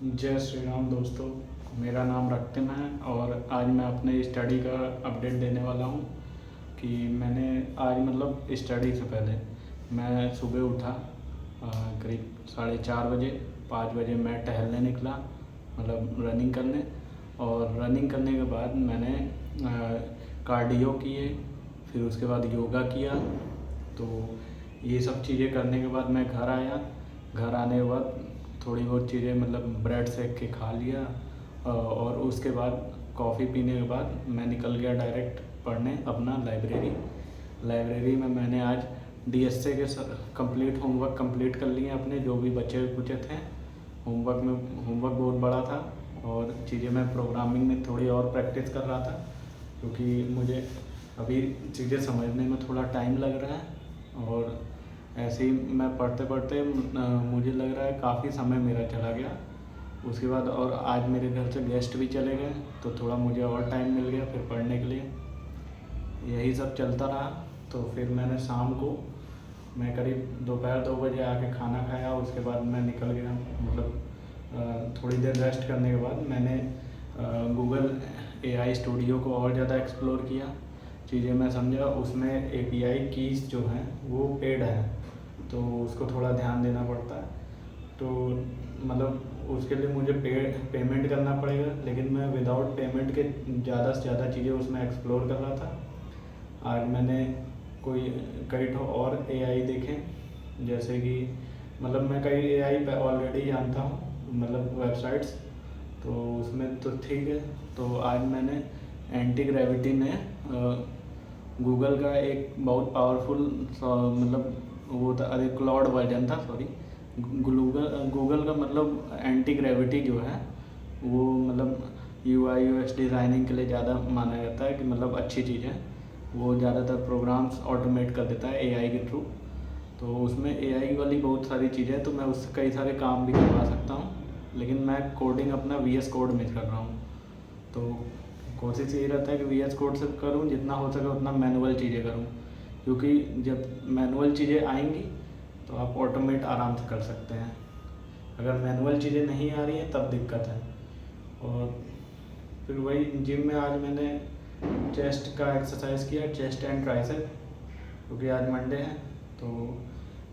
जय श्री राम दोस्तों। मेरा नाम रक्तिम है और आज मैं अपने स्टडी का अपडेट देने वाला हूँ कि मैंने आज स्टडी से पहले मैं सुबह उठा करीब 4:30 बजे। 5 बजे मैं टहलने निकला, रनिंग करने। और रनिंग करने के बाद मैंने कार्डियो किए, फिर उसके बाद योगा किया। तो ये सब चीज़ें करने के बाद मैं घर आया। घर आने के बाद थोड़ी बहुत चीज़ें ब्रेड सेक के खा लिया और उसके बाद कॉफ़ी पीने के बाद मैं निकल गया डायरेक्ट पढ़ने अपना लाइब्रेरी में। मैंने आज डीएसए के होमवर्क कंप्लीट कर लिए अपने, जो भी बचे कुचे थे। होमवर्क बहुत बड़ा था और चीज़ें मैं प्रोग्रामिंग में थोड़ी और प्रैक्टिस कर रहा था, क्योंकि मुझे अभी चीज़ें समझने में थोड़ा टाइम लग रहा है। और ऐसे ही मैं पढ़ते पढ़ते मुझे लग रहा है काफ़ी समय मेरा चला गया। उसके बाद और आज मेरे घर से गेस्ट भी चले गए, तो थोड़ा मुझे और टाइम मिल गया फिर पढ़ने के लिए। यही सब चलता रहा। तो फिर मैंने शाम को मैं करीब दोपहर 2 बजे आके खाना खाया। उसके बाद मैं निकल गया, थोड़ी देर रेस्ट करने के बाद मैंने गूगल AI स्टूडियो को और ज़्यादा एक्सप्लोर किया। चीज़ें मैं समझा उसमें API कीज़ जो हैं वो पेड है, तो उसको थोड़ा ध्यान देना पड़ता है। तो उसके लिए मुझे पेमेंट करना पड़ेगा, लेकिन मैं विदाउट पेमेंट के ज़्यादा से ज़्यादा चीज़ें उसमें एक्सप्लोर कर रहा था। आज मैंने कई ठो और AI देखे, जैसे कि मैं कई AI ऑलरेडी जानता हूँ, वेबसाइट्स, तो उसमें तो ठीक है। तो आज मैंने एंटी ग्रेविटी में गूगल का एक बहुत पावरफुल वो था, अरे क्लाउड वर्जन था, सॉरी। गूगल का एंटी ग्रेविटी जो है वो UI UX डिज़ाइनिंग के लिए ज़्यादा माना जाता है कि अच्छी चीज़ है। वो ज़्यादातर प्रोग्राम्स ऑटोमेट कर देता है AI के थ्रू। तो उसमें AI वाली बहुत सारी चीज़ें हैं, तो मैं उससे कई सारे काम भी करवा सकता हूँ। लेकिन मैं कोडिंग अपना VS कोड में कर रहा हूँ, तो कोशिश यही रहता है कि VS कोड से करूँ, जितना हो सके उतना मैनुअल चीज़ें करूँ, क्योंकि जब मैनुअल चीज़ें आएंगी तो आप ऑटोमेट आराम से कर सकते हैं। अगर मैनुअल चीज़ें नहीं आ रही हैं तब दिक्कत है। और फिर वही जिम में आज मैंने चेस्ट का एक्सरसाइज किया, चेस्ट एंड ट्राइसेप, क्योंकि आज मंडे है। तो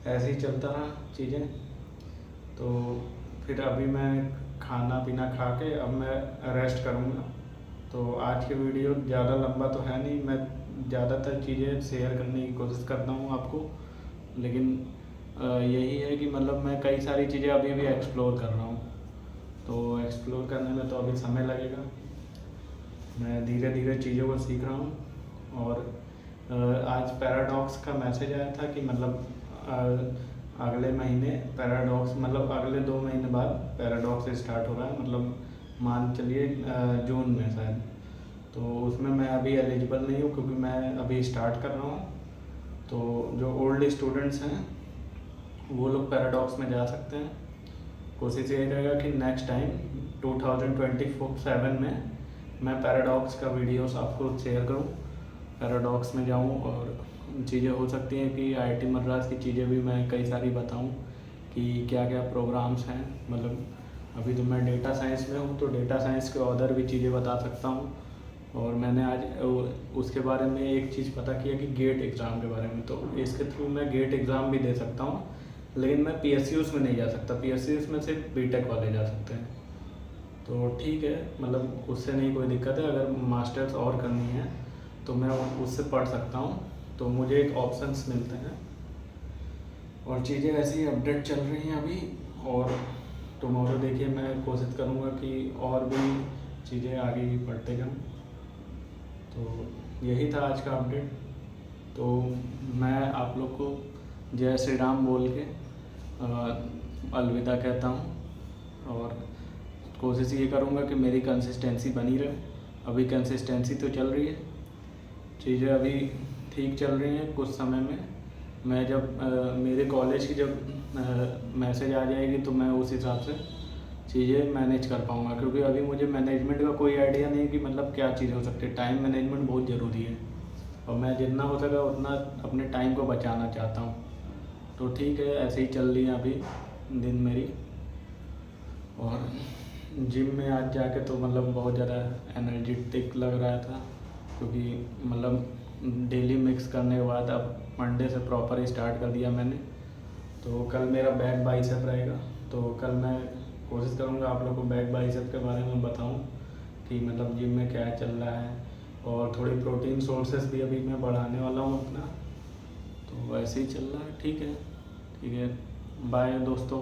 ऐसे ही चलता रहा चीज़ें। तो फिर अभी मैं खाना पीना खा के अब मैं रेस्ट करूँगा। तो आज की वीडियो ज़्यादा लंबा तो है नहीं, मैं ज़्यादातर चीज़ें शेयर करने की कोशिश करता हूँ आपको, लेकिन यही है कि मैं कई सारी चीज़ें अभी भी एक्सप्लोर कर रहा हूँ। तो एक्सप्लोर करने में तो अभी समय लगेगा। मैं धीरे धीरे चीज़ों को सीख रहा हूँ। और आज पैराडॉक्स का मैसेज आया था कि अगले महीने पैराडॉक्स अगले 2 महीने बाद पैराडॉक्स स्टार्ट हो रहा है, मान चलिए जून में शायद। तो उसमें मैं अभी एलिजिबल नहीं हूँ, क्योंकि मैं अभी स्टार्ट कर रहा हूँ। तो जो ओल्ड स्टूडेंट्स हैं वो लोग पैराडॉक्स में जा सकते हैं। कोशिश यही रहेगा कि नेक्स्ट टाइम 2027 में मैं पैराडॉक्स का वीडियोस आपको शेयर करूं, पैराडॉक्स में जाऊं। और चीज़ें हो सकती हैं कि IIT मद्रास की चीज़ें भी मैं कई सारी बताऊं कि क्या क्या प्रोग्राम्स हैं। अभी तो मैं डेटा साइंस में हूं, तो डेटा साइंस के अदर भी चीज़ें बता सकता हूं। और मैंने आज उसके बारे में एक चीज़ पता किया कि गेट एग्ज़ाम के बारे में, तो इसके थ्रू मैं गेट एग्ज़ाम भी दे सकता हूँ। लेकिन मैं PSUs में नहीं जा सकता, PSUs में सिर्फ BTech वाले जा सकते हैं। तो ठीक है, उससे नहीं कोई दिक्कत है। अगर मास्टर्स और करनी है तो मैं उससे पढ़ सकता हूँ, तो मुझे एक ऑप्शंस मिलते हैं। और चीज़ें ऐसी अपडेट चल रही हैं अभी। और टुमारो देखिए, मैं कोशिश करूँगा कि और भी चीज़ें आगे बढ़ते जाऊँ। तो यही था आज का अपडेट। तो मैं आप लोग को जय श्री राम बोल के अलविदा कहता हूँ। और कोशिश ये करूँगा कि मेरी कंसिस्टेंसी बनी रहे। अभी कंसिस्टेंसी तो चल रही है, चीज़ें अभी ठीक चल रही हैं। कुछ समय में मैं जब मेरे कॉलेज की जब मैसेज आ जाएगी तो मैं उस हिसाब से चीज़ें मैनेज कर पाऊँगा, क्योंकि अभी मुझे मैनेजमेंट का कोई आइडिया नहीं कि क्या चीज़ हो सकती है। टाइम मैनेजमेंट बहुत ज़रूरी है और मैं जितना हो सका उतना अपने टाइम को बचाना चाहता हूँ। तो ठीक है, ऐसे ही चल रही है अभी दिन मेरी। और जिम में आज जाके तो मतलब बहुत ज़्यादा एनर्जेटिक लग रहा था, क्योंकि मतलब डेली मिक्स करने के बाद अब मंडे से प्रॉपर स्टार्ट कर दिया मैंने। तो कल मेरा बैक बाइसेप रहेगा, तो कल मैं कोशिश करूँगा आप लोग को बैक बाइसेप के बारे में बताऊँ कि मतलब जिम में क्या चल रहा है, और थोड़ी प्रोटीन सोर्सेस भी अभी मैं बढ़ाने वाला हूँ अपना। तो वैसे ही चल रहा है। ठीक है, बाय दोस्तों।